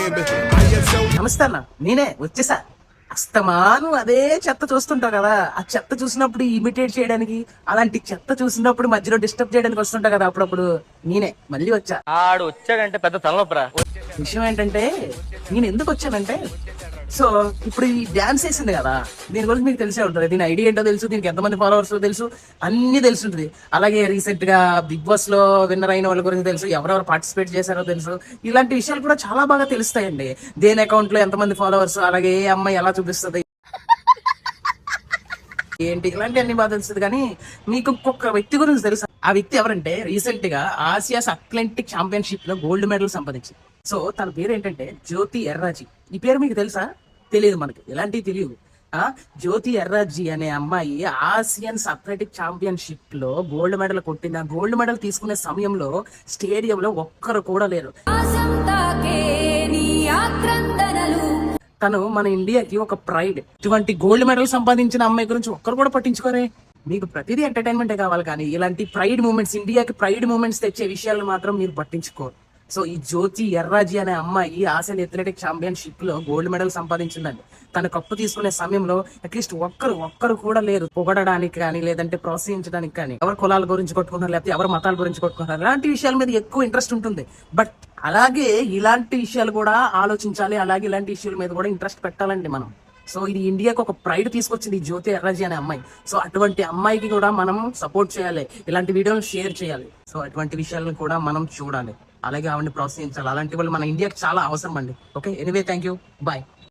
నమస్తే అన్న, నేనే వచ్చేసా. అస్తమాను అదే చెత్త చూస్తుంటావు కదా, ఆ చెత్త చూసినప్పుడు ఇమిటేట్ చేయడానికి, అలాంటి చెత్త చూసినప్పుడు మధ్యలో డిస్టర్బ్ చేయడానికి వస్తుంటా కదా అప్పుడప్పుడు. నేనే మళ్ళీ వచ్చా. ఆడు వచ్చాడంటే పెద్ద తలనొప్పరా. విషయం ఏంటంటే, నేను ఎందుకు వచ్చానంటే, సో ఇప్పుడు ఈ డాన్స్ వేసింది కదా, దీని గురించి మీకు తెలిసే ఉంటుంది. దీని ఐడియా ఏంటో తెలుసు, దీనికి ఎంతమంది ఫాలోవర్స్ తెలుసు, అన్ని తెలుసుంటుంది. అలాగే రీసెంట్ గా బిగ్ బాస్ లో విన్నర్ అయిన వాళ్ళ గురించి తెలుసు, ఎవరెవరు పార్టిసిపేట్ చేశారో తెలుసు. ఇలాంటి విషయాలు కూడా చాలా బాగా తెలుస్తాయండి. దేని అకౌంట్ లో ఎంతమంది ఫాలోవర్స్, అలాగే ఏ అమ్మాయి ఎలా చూపిస్తుంది ఏంటి, ఇలాంటి అన్ని బాగా తెలుస్తుంది. కానీ మీకు ఇంకొక వ్యక్తి గురించి తెలుసు. ఆ వ్యక్తి ఎవరంటే, రీసెంట్ గా ఆసియాస్ అథ్లెటిక్ ఛాంపియన్షిప్ లో గోల్డ్ మెడల్ సంపాదించింది. సో తన పేరు ఏంటంటే జ్యోతి ఎర్రాజీ. ఈ పేరు మీకు తెలుసా? తెలియదు, మనకి ఇలాంటివి తెలియదు. జ్యోతి ఎర్రాజీ అనే అమ్మాయి ఆసియన్స్ అథ్లెటిక్ ఛాంపియన్షిప్ లో గోల్డ్ మెడల్ కొట్టింది. ఆ గోల్డ్ మెడల్ తీసుకునే సమయంలో స్టేడియంలో ఒక్కరు కూడా లేరు. తను మన ఇండియాకి ఒక ప్రైడ్. ఇటువంటి గోల్డ్ మెడల్ సంపాదించిన అమ్మాయి గురించి ఒక్కరు కూడా పట్టించుకోరే. మీకు ప్రతిదీ ఎంటర్టైన్మెంటే కావాలి, కానీ ఇలాంటి ప్రైడ్ మూమెంట్స్, ఇండియాకి ప్రైడ్ మూమెంట్స్ తెచ్చే విషయాలు మాత్రం మీరు పట్టించుకోరు. సో ఈ జ్యోతి ఎర్రాజీ అనే అమ్మాయి ఆసియన్ అథ్లెటిక్ ఛాంపియన్షిప్ లో గోల్డ్ మెడల్ సంపాదించిందండి. తన కప్పు తీసుకునే సమయంలో అట్లీస్ట్ ఒక్కరు కూడా లేరు పొగడడానికి కానీ, లేదంటే ప్రోత్సహించడానికి కానీ. ఎవరు కులాల గురించి కొట్టుకుంటారు, లేకపోతే ఎవరు మతాల గురించి కొట్టుకుంటారు, అలాంటి విషయాల మీద ఎక్కువ ఇంట్రెస్ట్ ఉంటుంది. బట్ అలాగే ఇలాంటి విషయాలు కూడా ఆలోచించాలి, అలాగే ఇలాంటి విషయాల మీద కూడా ఇంట్రెస్ట్ పెట్టాలండి మనం. సో ఇది ఇండియాకి ఒక ప్రైడ్ తీసుకొచ్చింది ఈ జ్యోతి ఎర్రాజీ అనే అమ్మాయి. సో అటువంటి అమ్మాయికి కూడా మనం సపోర్ట్ చేయాలి, ఇలాంటి వీడియోలు షేర్ చేయాలి. సో అటువంటి విషయాలను కూడా మనం చూడాలి, అలాగే ఆవిడని ప్రోత్సహించాలి. అలాంటి వాళ్ళు మన ఇండియాకి చాలా అవసరం అండి. Okay, anyway, thank you, bye.